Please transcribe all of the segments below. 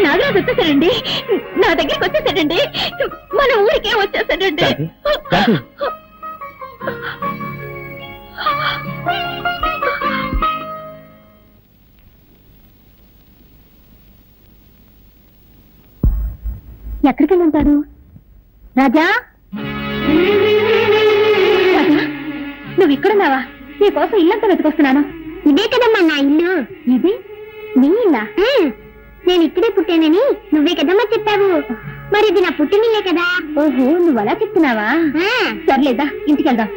నాగరాజు వచ్చేసాడండి, నా దగ్గరికి వచ్చేసాడండి, మన ఊరికే వచ్చేసాడండి. ఎక్కడికి వెళ్ళి ఉంటాడు? రాజా, నువ్వు ఇక్కడున్నావా? నీకోసం ఇల్లంతా వెతుకొస్తున్నాను. ఇదే కదమ్మా నా ఇల్లు. ఇది నీ ఇల్లా? నేను ఇక్కడే పుట్టానని నువ్వే కదమ్మా చెప్పావు. మరి ఇది నా పుట్టినిల్లే కదా. ఓహో, నువ్వు అలా చెప్తున్నావా? సర్లేదా, ఇంటికి వెళ్దాం.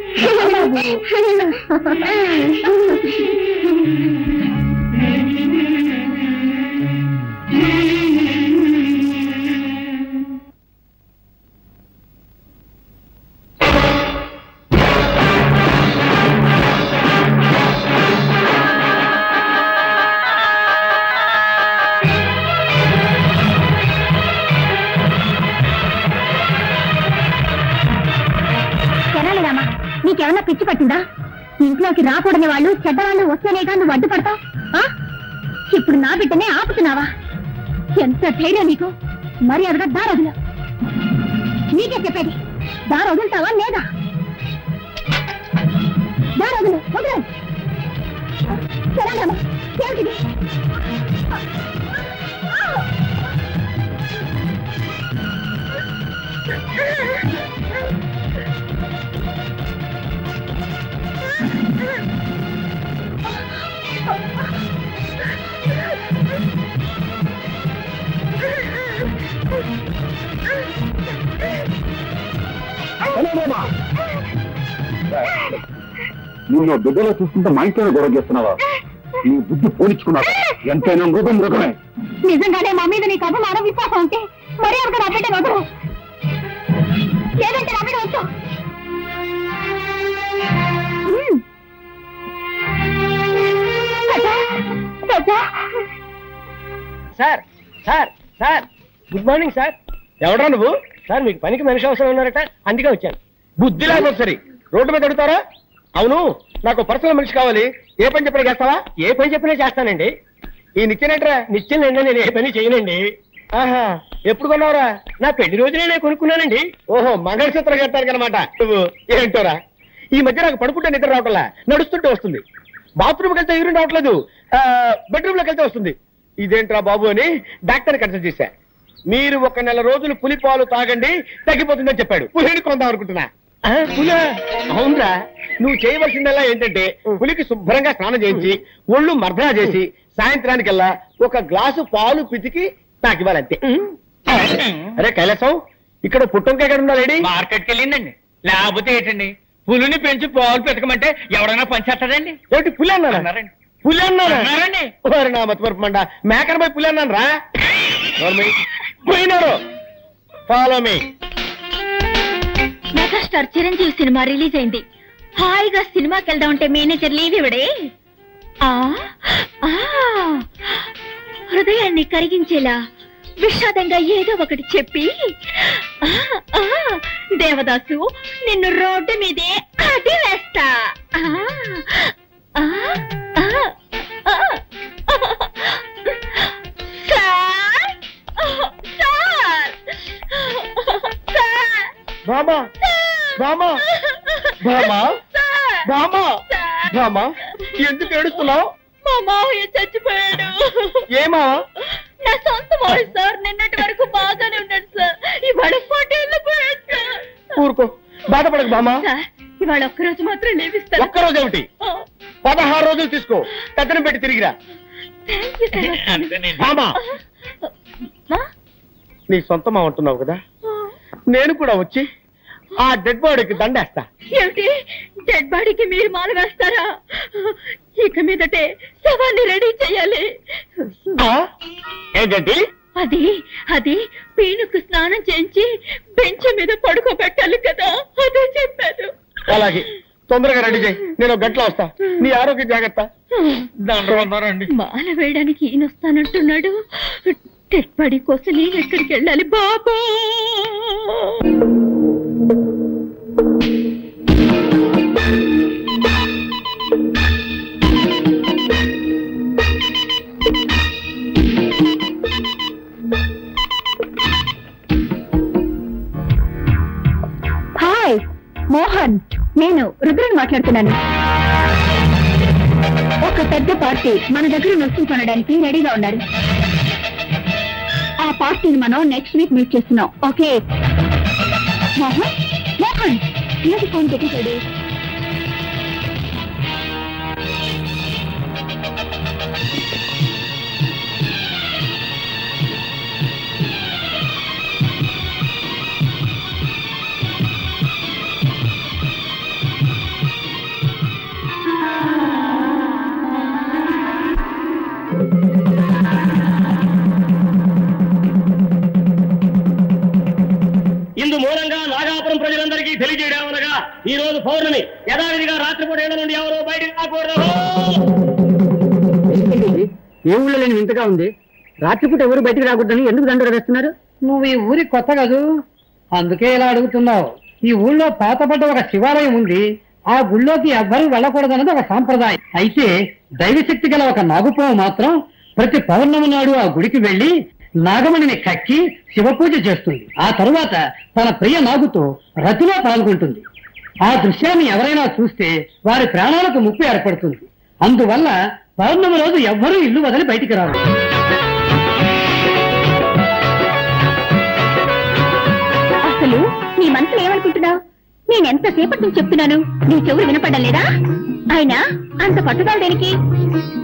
నీకేమన్నా పిచ్చి పట్టిందా? ఇంట్లోకి రాకూడని వాళ్ళు, చెడ్డవాళ్ళు వస్తేనేగా నువ్వు అడ్డుపడతావు. ఇప్పుడు నా బిడ్డనే ఆపుతున్నావా? ఎంత ధైర్యం నీకు! మర్యాదగా దారొదులు. నీకే చెప్పేది, దారొదులుతావా లేదా? దారొదులు, వదులు. ఏమిటిది? నిన్ను బిడ్డలో చూస్తుంటే మా ఇంట్లోనే గొడవ చేస్తున్నావా? నీ బుద్ధి పోనిచ్చుకున్నావు. ఎంతైనా మృగం మృగమే. నిజంగానే మా మీద నీకు అభిమానం, విశ్వాసం ఉంటే మరీ అంత నా బిడ్డ వదరు, లేదంటే నా బిడ్డ వచ్చు. Sir sir sir, good morning sir. ఎవడా నువ్వు? సార్ మీకు పనికి మనిషి అవసరం ఉన్నారట, అందుకే వచ్చాను. బుద్ధి లేకపోతే సరే రోడ్డు మీద అడుగుతారా? అవును, నాకు పర్సనల్ మనిషి కావాలి. ఏ పని చెప్పినా చేస్తావా? ఏ పని చెప్పినా చేస్తానండి. ఈ నిత్యనేట్రా? నిత్యనండి, నేను ఏ పని చేయనండి. ఆహా, ఎప్పుడు కొన్నావురా? నా పెళ్లి రోజునే నేను కొనుక్కున్నానండి. ఓహో, మంగళసూత్రం కట్టాను అనమాట. నువ్వు ఏంటోరా, ఈ మధ్య నాకు పడుకుంటే నిద్ర రావట్లా, నడుస్తుంటే వస్తుంది. బాత్రూమ్కి వెళ్తే యూరిన్ రావట్లేదు, బెడ్రూమ్ లోకి వెళ్తే వస్తుంది. ఇదేంట్రా బాబు అని డాక్టర్ని కన్సల్ట్ చేశా. మీరు 1 నెల రోజులు పులి పాలు తాగండి, తగ్గిపోతుందని చెప్పాడు. పులిని కొందాం అనుకుంటున్నా. పులా? అవునరా. నువ్వు చేయవలసిందల్లా ఏంటంటే పులికి శుభ్రంగా స్నానం చేయించి ఒళ్ళు మర్దనా చేసి సాయంత్రానికల్లా 1 గ్లాసు పాలు పితికి తాకివ్వాలంతే. అరే కైలాసం, ఇక్కడ పుట్టంకాయ ఎక్కడ ఉందా లేడీ? మార్కెట్కి వెళ్ళిందండి. లేకపోతే ఏంటండి, పులిని పెంచి పాలు పెతకమంటే ఎవరైనా పనిచేస్తాడండి? ఏమిటి పులి అన్నారండి? పులి అన్నారండి? నా మతిమరుపు మండ, మేకన పోయి పులి అన్నాను రా. పోయినారు. Follow me. Megastar Chiranjeevi cinema release అయింది. హాయిగా సినిమాకి వెళ్దాం అంటే మేనేజర్ లీవ్ ఇవ్వడే. హృదయాన్ని కరిగించేలా విషాదంగా ఏదో ఒకటి చెప్పి, దేవదాసు నిన్ను రోడ్డు మీదే అది వేస్తా. బామా బామా బామా బామా బామా, ఎందుకు ఏడుస్తున్నావు? మా మావయ్య చచ్చిపోయాడు. ఏమా? నా సొంత మావయ్య సార్. నిన్నటి వరకు బాగానే ఉన్నాడు సార్, ఇవాళ 4 ఏళ్ళు పోయాడు సార్. ఊరుకో, బాధపడకు బామా. ఇవాళ 1 రోజు మాత్రం లేవిస్తాను. 1 రోజు ఏమిటి? 16 రోజులు తీసుకో, పెద్దనం పెట్టి తిరిగిరా. బామా, నీ సొంతమా అంటున్నావు కదా, నేను కూడా వచ్చి ఆ డెడ్ బాడీకి దండేస్తా. ఏమిటి, డెడ్ బాడీకి మీరు మాల వేస్తారా? ఇక మీదటే శవాన్ని రెడీ చేయాలి. ఏంటండి? అది పీనుకు స్నానం చేయించి బెంచ్ మీద పడుకోబెట్టాలి కదా, అదే చెప్పాను. అలాగే, తొందరగా రెడీ చేయి, నేను 1 గంటలో వస్తా. నీ ఆరోగ్యం జాగ్రత్త. మాల వేయడానికి ఈయన వస్తానంటున్నాడు. డెడ్ బాడీ కోసం నేను ఎక్కడికి వెళ్ళాలి బాబా? మోహన్, నేను రుద్రని మాట్లాడుతున్నాను. ఒక పెద్ద పార్టీ మన దగ్గర నొస్తులు కొనడానికి రెడీగా ఉన్నారు. ఆ పార్టీని మనం నెక్స్ట్ వీక్ మీట్ చేస్తున్నాం. ఓకే మోహన్? మోహన్ ఏంటి ఫోన్ పెట్టేశాడు? ఇందు మూలంగా నాగాపురం ప్రజలందరికీ తెలియజేయడమనగా ఈ రోజు పౌర్ణమి యథావిధిగా రాత్రిపూట ఏళ్ళ నుండి ఎవరో బయటకు రాకూడదు. ఏ ఊళ్ళో లేని వింతగా ఉంది. రాత్రిపూట ఎవరు బయటకు రాకూడదని ఎందుకు దండలు వేస్తున్నారు? నువ్వు ఈ ఊరి కొత్త కదూ, అందుకే ఇలా అడుగుతున్నావు. ఈ ఊళ్ళో పాతపడ్డ ఒక శివాలయం ఉంది. ఆ గుళ్ళోకి ఎవ్వరూ వెళ్ళకూడదన్నది ఒక సాంప్రదాయం. అయితే దైవశక్తి గల ఒక నాగుపాము మాత్రం ప్రతి పౌర్ణమి నాడు ఆ గుడికి వెళ్లి నాగమణిని కక్కి శివపూజ చేస్తుంది. ఆ తరువాత తన ప్రియ నాగుతో రతిలో పాల్గొంటుంది. ఆ దృశ్యాన్ని ఎవరైనా చూస్తే వారి ప్రాణాలకు ముప్పు ఏర్పడుతుంది. అందువల్ల పౌర్ణమి రోజు ఎవ్వరూ ఇల్లు వదిలి బయటికి రారు. అసలు నీ మనసులో ఏమనుకుంటున్నావు? నేనెంతసేపటి నుంచి చెప్తున్నాను, నీ చెవులు వినపడడం లేదా? అయినా అంత పట్టుదల దేనికి?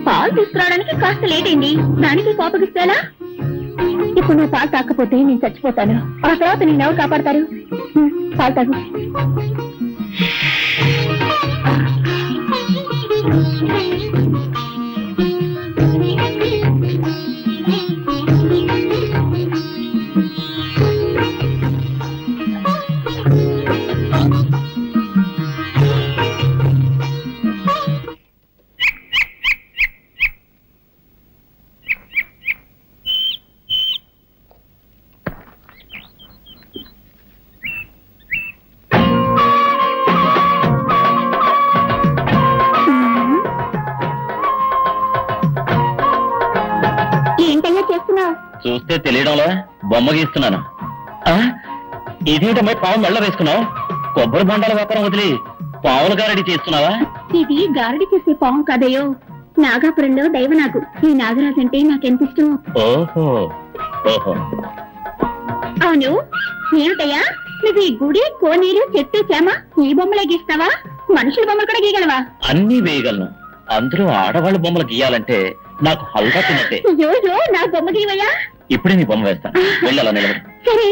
పాలు తీసుకురావడానికి కాస్త లేట్ అయింది, దానికి కోపగిస్తాలా? ఇప్పుడు నువ్వు పాలు తాకపోతే నేను చచ్చిపోతాను. ఆ తర్వాత నేను ఎవరు కాపాడతారు? పాలు తాగు. చూస్తే తెలియడంలో బొమ్మ గీస్తున్నాను. ఇదేంటమ్మాయి పావు మెళ్ళ వేసుకున్నావు? కొబ్బరి బొండాల వ్యాపారం వదిలి పావుల గారడి చేస్తున్నావా? ఇది గారడి చేసే పాము కాదయ్యో, నాగాపురంలో దైవనాగు. ఈ నాగరాజు అంటే నాకెంత ఇష్టం. ఓహో ఓహో. అవును ఏమిటయ్యా, నువ్వు ఈ గుడి, కోనేరు, చెట్టు, చేమ ఈ బొమ్మలే గీస్తావా? మనుషుల బొమ్మలు కూడా గీయగలవా? అన్నీ వేయగలను. అందరూ ఆడవాళ్ళ బొమ్మలు గీయాలంటే నాకు హల్గా తిన్నట్టే. అయ్యో నా బొమ్మ గీవయ్యా. ఇప్పుడే నీ బొమ్మ వేస్తాను, వెళ్ళి అలా నిలబడి. సరే.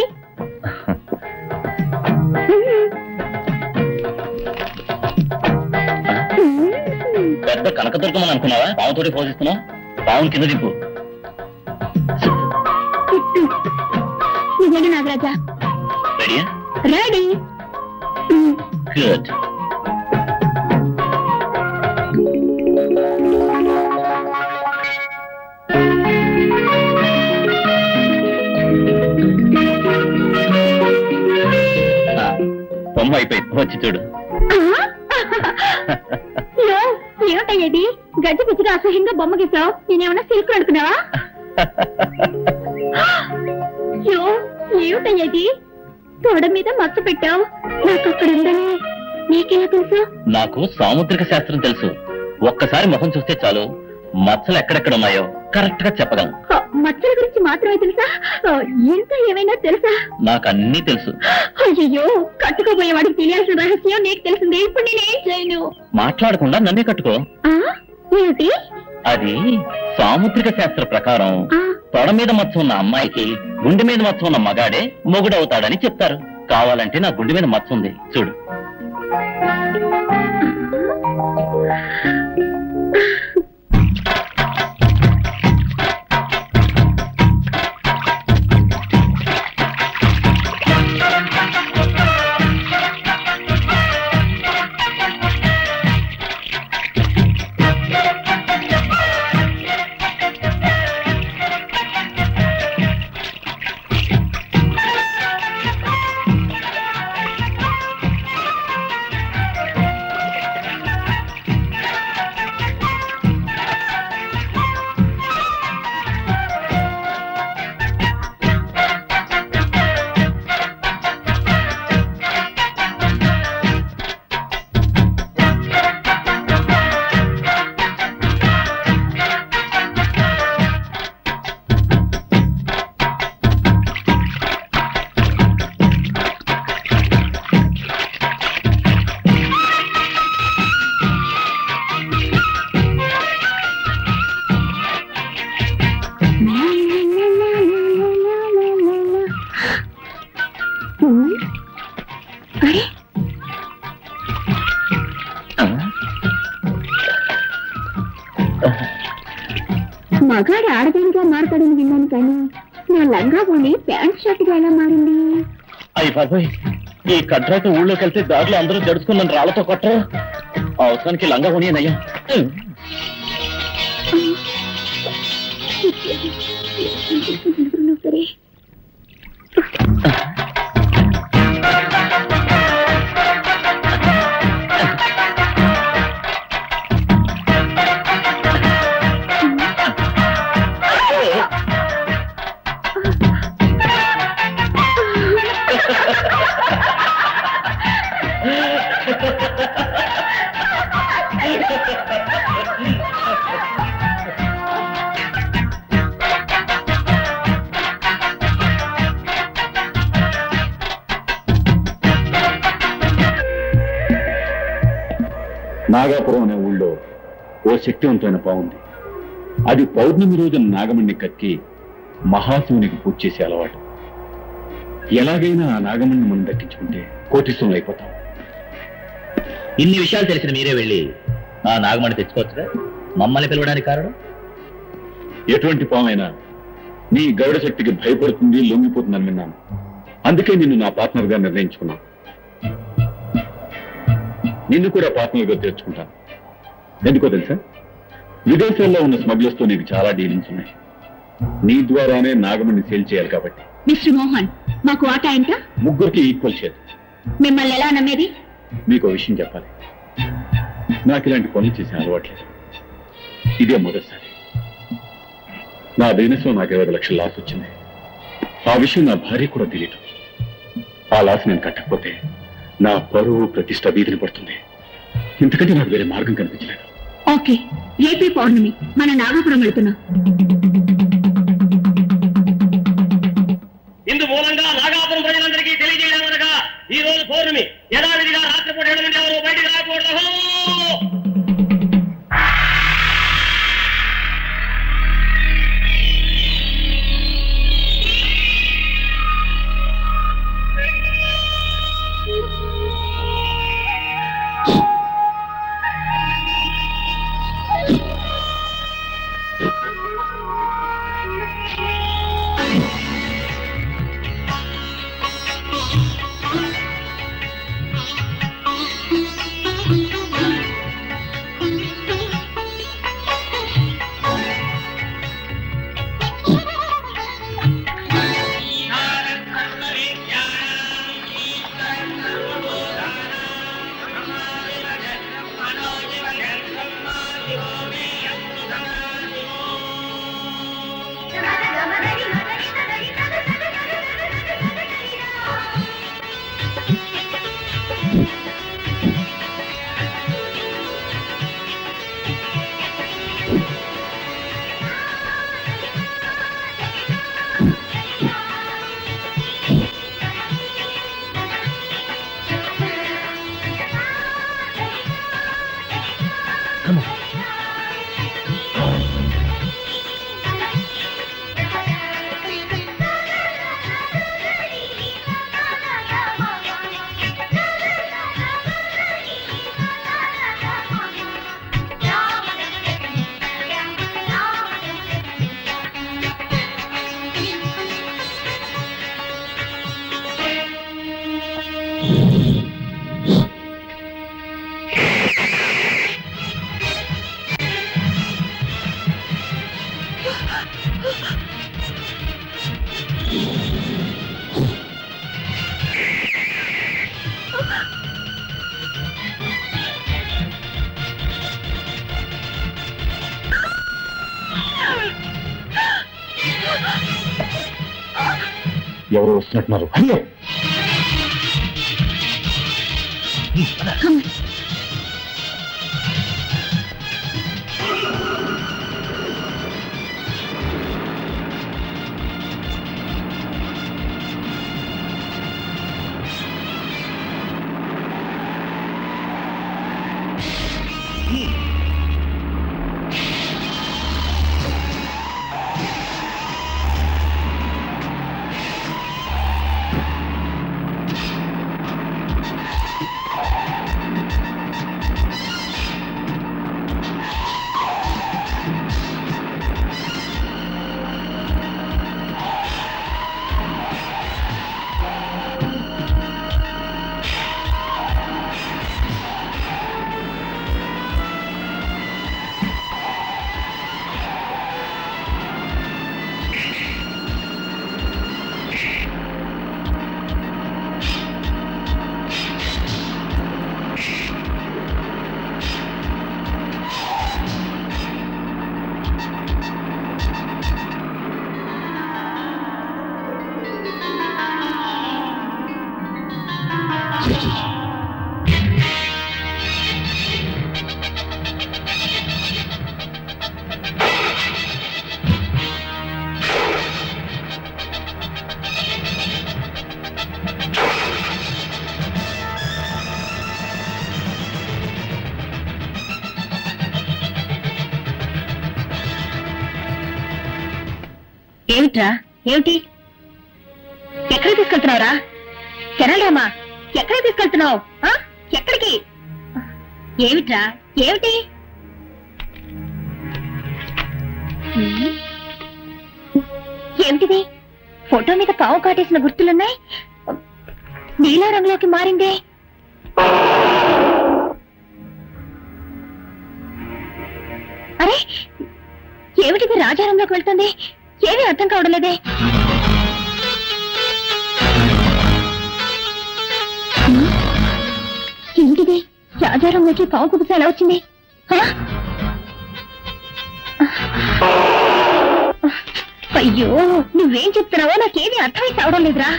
పెద్ద కనకదుర్గమని అనుకున్నావా? పావుతోటి పోషిస్తున్నావు. పావును కింద దింపు. నిజంగా నాగరాజా రెడీయా? రెడీ. గుడ్. బొమ్మ అయిపోయింది, వచ్చి చూడు. ఏమిటయ్యేది గడ్డి పిచ్చిగా అసహ్యంగా బొమ్మ గీసావు? నేనేమన్నా సిల్క్ అనుకున్నావా? ఏమిటయ్యేది తోడ మీద మచ్చ పెట్టావు? నాకు అక్కడ ఉందని నీకెలా తెలుసు? నాకు సాముద్రిక శాస్త్రం తెలుసు. ఒక్కసారి ముఖం చూస్తే చాలు మచ్చలు ఎక్కడెక్కడ ఉన్నాయో కరెక్ట్ గా చెప్పగలను. మచ్చల గురించి మాత్రమే తెలుసా? ఇంకా ఏమైనా తెలుసా? నాకు అన్నీ తెలుసు. అయ్యో, కట్టుకోబోయేవాడికి తెలియాల్సిన రహస్యం నీకు తెలిసింది. ఇప్పుడు నేనేం చేయను? మాట్లాడకుండా నన్నే కట్టుకో. ఏమిటి అది? సాముద్రిక శాస్త్ర ప్రకారం తొడ మీద మచ్చ ఉన్న అమ్మాయికి గుండె మీద మచ్చ ఉన్న మగాడే మొగుడవుతాడని చెప్తారు. కావాలంటే నా గుండె మీద మచ్చ ఉంది, చూడు. మగాడు ఆడదానిగా మారతాడని విన్నాను కానీ నా లంగా పోనీ ప్యాంట్ షర్ట్గా ఎలా మారింది? అయ్యి బాబాయ్, ఈ కడ్రాక ఊళ్ళోకి వెళ్తే దారిలో అందరూ జడుచుకున్నాను రాళ్లతో కొట్టరు. అవసరానికి లంగా పోనీనయ్యా. సరే నాగాపురం అనే ఊళ్ళో ఓ శక్తివంతమైన పావుంది. అది పౌర్ణమి రోజున నాగమణ్ణి కక్కి మహాశివునికి పూజ చేసే అలవాటు. ఎలాగైనా ఆ నాగమణ్ణి మనం దక్కించుకుంటే కోటీశ్వరులు అయిపోతాం. ఇన్ని విషయాలు తెలిసిన మీరే వెళ్ళి ఆ నాగమణి తెచ్చుకోవచ్చుగా? మమ్మల్ని పిలవడానికి కారణం? ఎటువంటి పామైనా నీ గరుడ శక్తికి భయపడుతుంది, లొంగిపోతుందని విన్నాను. అందుకే నిన్ను నా పార్ట్నర్ గా నిర్ణయించుకున్నాను. నిన్ను కూడా పార్ట్నర్ గా తెచ్చుకుంటాను. ఎందుకో తెలుసా? విదేశాల్లో ఉన్న స్మగ్లర్స్ తో నీకు చాలా డీలింగ్స్ ఉన్నాయి. నీ ద్వారానే నాగమణ్ణి సేల్ చేయాలి కాబట్టి. మిస్టర్ మోహన్, మాకు వాటా ఎంత? ముగ్గురికి ఈక్వల్ షేర్. మిమ్మల్ని ఎలా నమ్మేది? మీకు ఒక విషయం చెప్పాలి. నాకు ఇలాంటి పనులు చేసే అలవాట్లేదు. ఇదే మొదటిసారి. నా బిజినెస్ లో నాకు 20 లక్షల లాస్ వచ్చింది. ఆ విషయం నా భార్య కూడా తెలియదు. ఆ లాస్ నేను కట్టకపోతే నా పరువు ప్రతిష్ట వీధిని పడుతుంది. ఇంతకంటే నాకు వేరే మార్గం కనిపించలేదు. ఓకే, రేపే పౌర్ణమి, మన నాగపురం వెళ్తున్నాం. ఇందు మూలంగా నాగాపురం ప్రజలందరికీ తెలియజేయడమనగా ఈ రోజు పౌర్ణమి. యథావిధిగా రాత్రిపూట 7 నుండి ఎవరు బయటికి రాకూడదు. ఎవరు వస్తున్నట్టున్నారు? అయ్యో, ఏమిట్రా? ఏమిటి? ఎక్కడికి తీసుకెళ్తున్నావురా? కెనడామా? ఎక్కడికి తీసుకెళ్తున్నావు? ఎక్కడికి? ఏమిట్రా? ఏమిటి? ఏమిటిది? ఫోటో మీద పావు కాటేసిన గుర్తులున్నాయి. నీలా రంగులోకి మారిందే. అరే ఏమిటిది? రాజారంలోకి వెళ్తుంది. ఏమీ అర్థం కావడం లేదే. ఏంటిది? రాజారంలోకి పావు కుబుస ఎలా వచ్చింది? అయ్యో, నువ్వేం చెప్తున్నావో నాకేమీ అర్థమై కావడం లేదురా.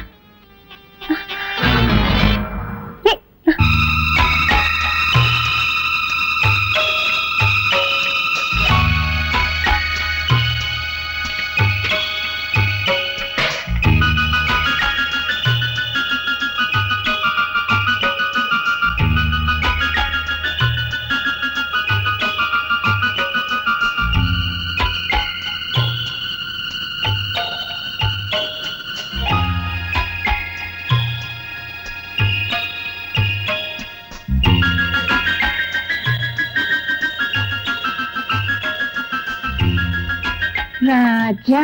రాజా.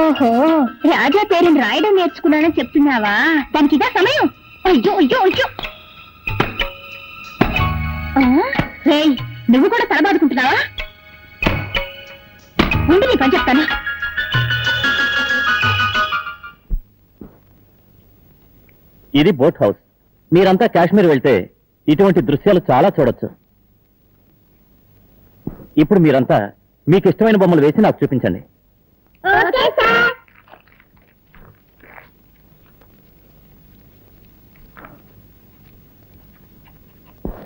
ఓహో, రాజా పేరుని రాయడం నేర్చుకున్నానని చెప్తున్నావా? దానికి ఇదా సమయం? అయ్యో అయ్యో అయ్యో. రేయ్, నువ్వు కూడా తలబాదుకుంటున్నావా? ఉండి నీ పని చెప్తాను. ఇది బోట్ హౌస్. మీరంతా కాశ్మీర్ వెళ్తే ఇటువంటి దృశ్యాలు చాలా చూడొచ్చు. ఇప్పుడు మీరంతా మీకు ఇష్టమైన బొమ్మలు వేసి నాకు చూపించండి.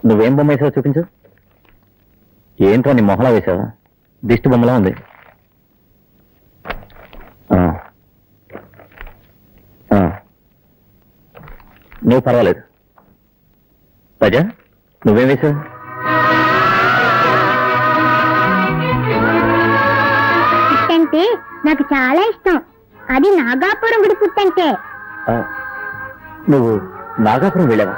నువ్వేం బొమ్మ వేసావో చూపించు. ఏంట్రా నీ మొహలా వేసావా? దిష్టి బొమ్మలా ఉంది. నువ్వు పర్వాలేదు. ప్రజా, నువ్వేం వేసావు? పుట్టంటే నాకు చాలా ఇష్టం. అది నాగాపురం గుడి పుట్టంటే. నువ్వు నాగాపురం వెళ్ళావా?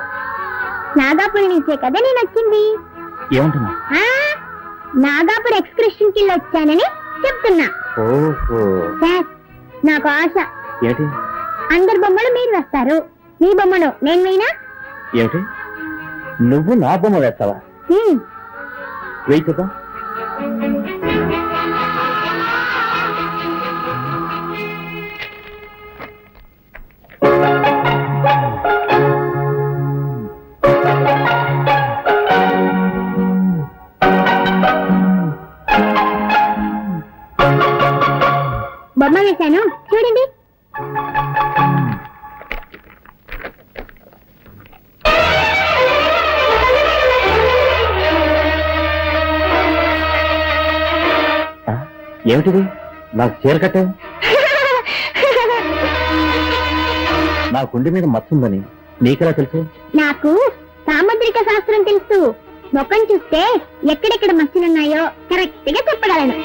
నాగాపురం నుంచే కదా నేను వచ్చింది. ఏమంటున్నా? నాగాపురం ఎక్స్కర్షన్ కి వచ్చానని చెప్తున్నా. ఓహో సార్, నాకు ఆశ. ఏంటి? అందరి బొమ్మలు మీరు వేస్తారు, మీ బొమ్మను నేను వేయనా? ఏమిటి? నువ్వు నా బొమ్మ వేస్తావా? వెయ్యి చూద్దాం. బొమ్మ వేశాను చూడండి. ఏమిటిది? నాకు చీర కట్టావు. నా గుండె మీద మచ్చుందని నీకెలా తెలుసు? నాకు సాముద్రిక శాస్త్రం తెలుసు. ముఖం చూస్తే ఎక్కడెక్కడ మచ్చలున్నాయో కరెక్ట్ గా చెప్పగలను.